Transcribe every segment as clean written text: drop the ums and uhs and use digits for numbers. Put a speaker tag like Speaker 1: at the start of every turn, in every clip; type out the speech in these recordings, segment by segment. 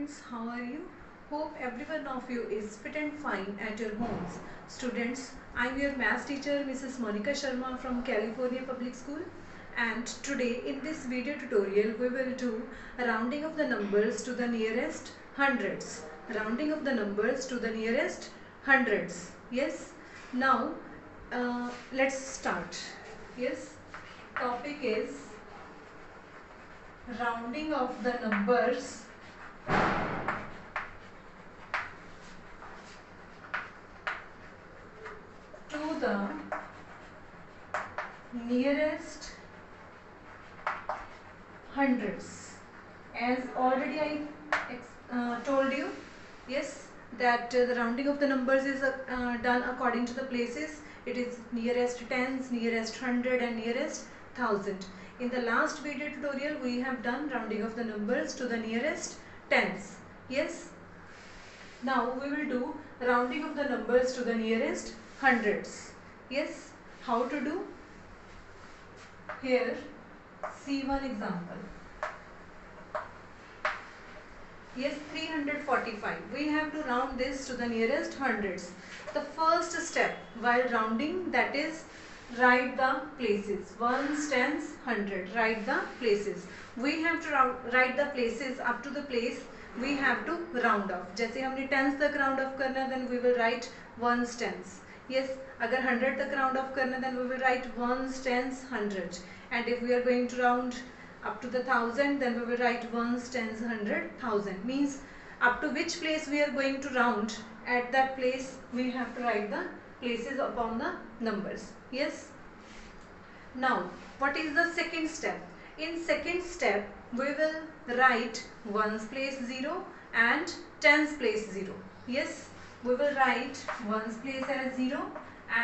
Speaker 1: students, how are you? Hope every one of you is fit and fine at your homes. Students, I am your maths teacher Mrs. Monica Sharma from California Public School, and today in this video tutorial we will do rounding of the numbers to the nearest hundreds. Rounding of the numbers to the nearest hundreds. Yes. Now let's start. Yes. Topic is rounding of the numbers to the nearest hundreds. As already I told you, yes, that the rounding of the numbers is done according to the places. It is nearest tens, nearest hundred, and nearest thousand. In the last video tutorial, we have done rounding of the numbers to the nearest tens. Yes. Now we will do rounding of the numbers to the nearest hundreds. Yes. How to do? Here, see one example. Yes, 345. We have to round this to the nearest hundreds. The first step while rounding, that is, write the places. Ones, tens, hundred. Write the places. We have to write the places up to the place we have to round off. जैसे हमने tens तक round off करना, then we will write ones, tens. Yes, अगर 100 तक round off करना, then we will write ones, tens, hundred. And if we are going to round up to the 1000, then we will write ones, tens, hundred, thousand. Means up to which place we are going to round, at that place we have to write the places upon the numbers. Yes. Now, what is the second step? In second step, we will write ones place 0 and tens place 0. Yes, we will write ones place as 0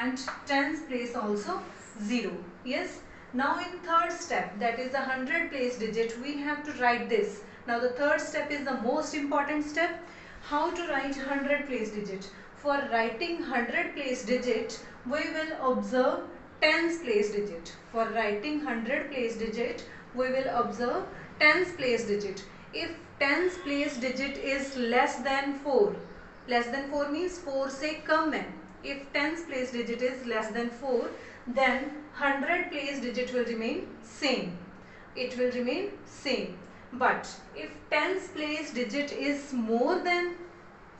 Speaker 1: and tens place also 0. Yes. Now in third step, that is the 100 place digit, we have to write this. Now the third step is the most important step. How to write 100 place digit? For writing 100 place digit, we will observe tens place digit. For writing 100 place digit, we will observe tens place digit. If tens place digit is less than 4 means 4 से कम है. If tens place digit is less than 4, then 100 place digit will remain same. It will remain same. But if tens place digit is more than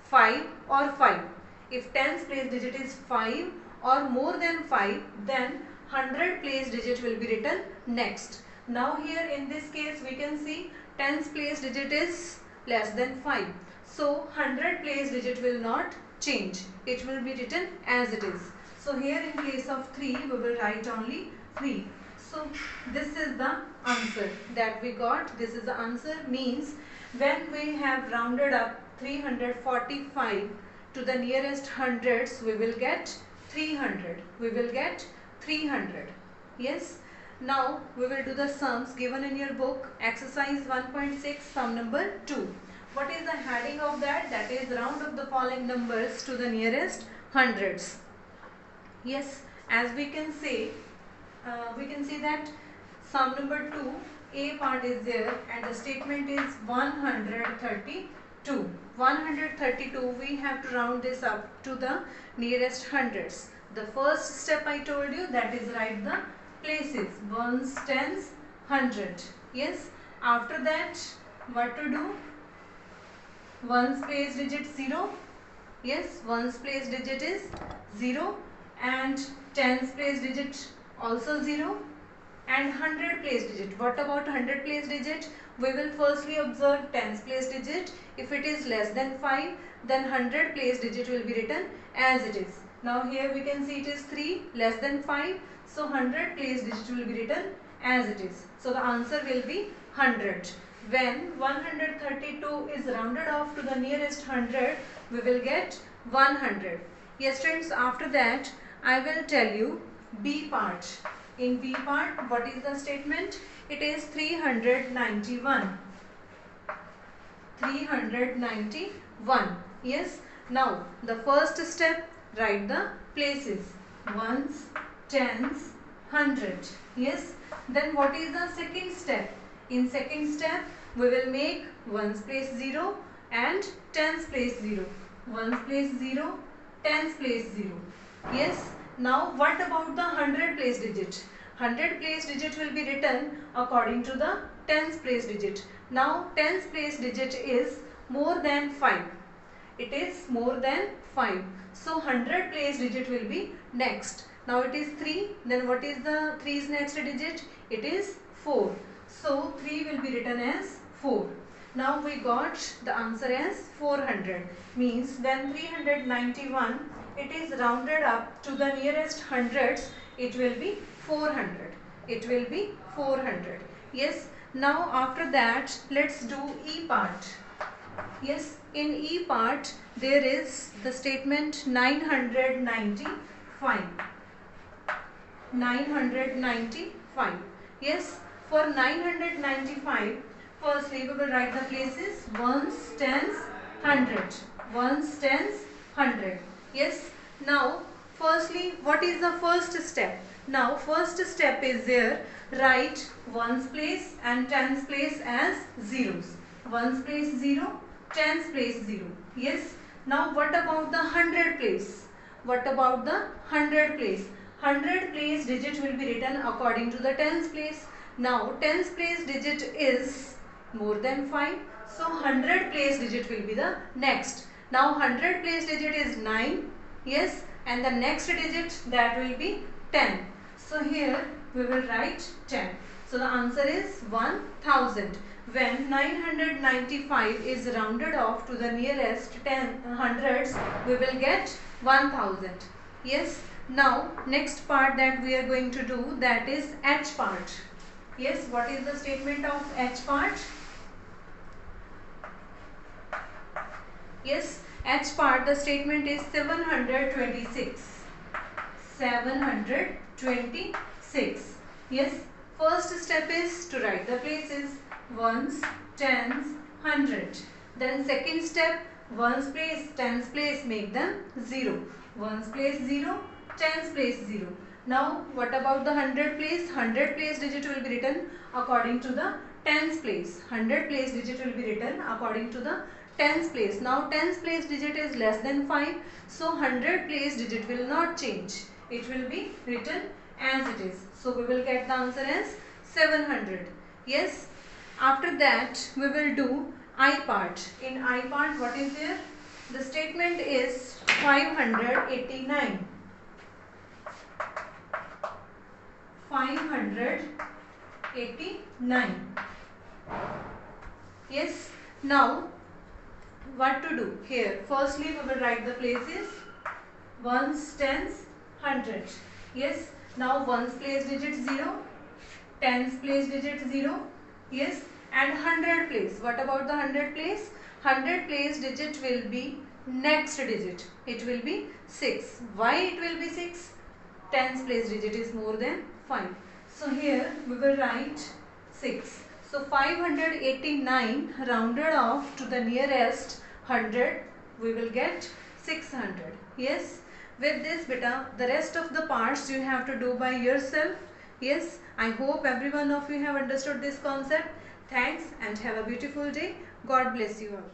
Speaker 1: 5 or 5, if tens place digit is 5 or more than 5, then 100 place digit will be written next. Now here in this case we can see tens place digit is less than 5. So 100 place digit will not change. It will be written as it is. So here in place of 3 we will write only 3. So this is the answer that we got. This is the answer, means when we have rounded up 345 to the nearest hundreds, we will get 300. We will get 300. Yes. Now we will do the sums given in your book, exercise 1.6, sum number 2. What is the heading of that? That is round of the following numbers to the nearest hundreds. Yes, as we can see that sum number 2, A part is there and the statement is 132. 132, we have to round this up to the nearest hundreds. The first step I told you, that is write the places, ones, tens, hundred. Yes, after that what to do? Ones place digit 0. Yes, ones place digit is 0 and tens place digit also 0 and 100 place digit. What about 100 place digit? We will firstly observe tens place digit. If it is less than 5, then 100 place digit will be written as it is. Now here we can see it is 3 less than 5. So 100 place digit will be written as it is. So the answer will be 100. When 132 is rounded off to the nearest 100, we will get 100. Yes friends, after that I will tell you B part. In B part, what is the statement? It is 391. 391. Yes. Now the first step, write the places. Ones, tens, hundred. Yes. Then what is the second step? In second step, we will make ones place 0 and tens place 0. Ones place 0, tens place 0. Yes. Now what about the 100 place digit? 100 place digit will be written according to the tens place digit. Now tens place digit is more than 5. It is more than 5. So 100 place digit will be next. Now it is 3. Then what is the 3's next digit? It is 4. So 3 will be written as 4. Now we got the answer as 400. Means when 391 it is rounded up to the nearest hundreds, it will be 400. It will be 400. Yes. Now after that let's do E part. Yes, in E part there is the statement 995. 995. Yes, for 995, firstly we will write the places ones, tens, hundred. Ones, tens, hundred. Yes. Now, firstly, what is the first step? Now, first step is there. Write ones place and tens place as zeros. Ones place 0, tens place 0. Yes. Now what about the 100 place? What about the 100 place? 100 place digit will be written according to the tens place. Now tens place digit is more than 5. So 100 place digit will be the next. Now 100 place digit is 9. Yes. And the next digit that will be 10. So here we will write 10. So the answer is 1000. When 995 is rounded off to the nearest hundreds, we will get 1000. Yes. Now next part that we are going to do, that is H part. Yes. What is the statement of H part? Yes. H part, the statement is 726. 726. Yes. First step is to write the places ones, tens, hundred. Then second step, ones place, tens place, make them 0. Ones place 0, tens place 0. Now what about the 100 place? 100 place digit will be written according to the tens place. 100 place digit will be written according to the tens place. Now tens place digit is less than 5. So 100 place digit will not change. It will be written as it is. So we will get the answer as 700. Yes. After that we will do I part. In I part, what is there? The statement is 589. 589. Yes. Now what to do here? Firstly we will write the places ones, tens, hundred. Yes. Now ones place digit 0, tens place digit 0. Yes. And 100 place. What about the 100 place? 100 place digit will be next digit. It will be 6. Why it will be 6? Tens place digit is more than 5. So here we will write 6. So 589 rounded off to the nearest 100, we will get 600. Yes. With this beta, the rest of the parts you have to do by yourself. Yes. I hope every one of you have understood this concept. Thanks and have a beautiful day. God bless you all.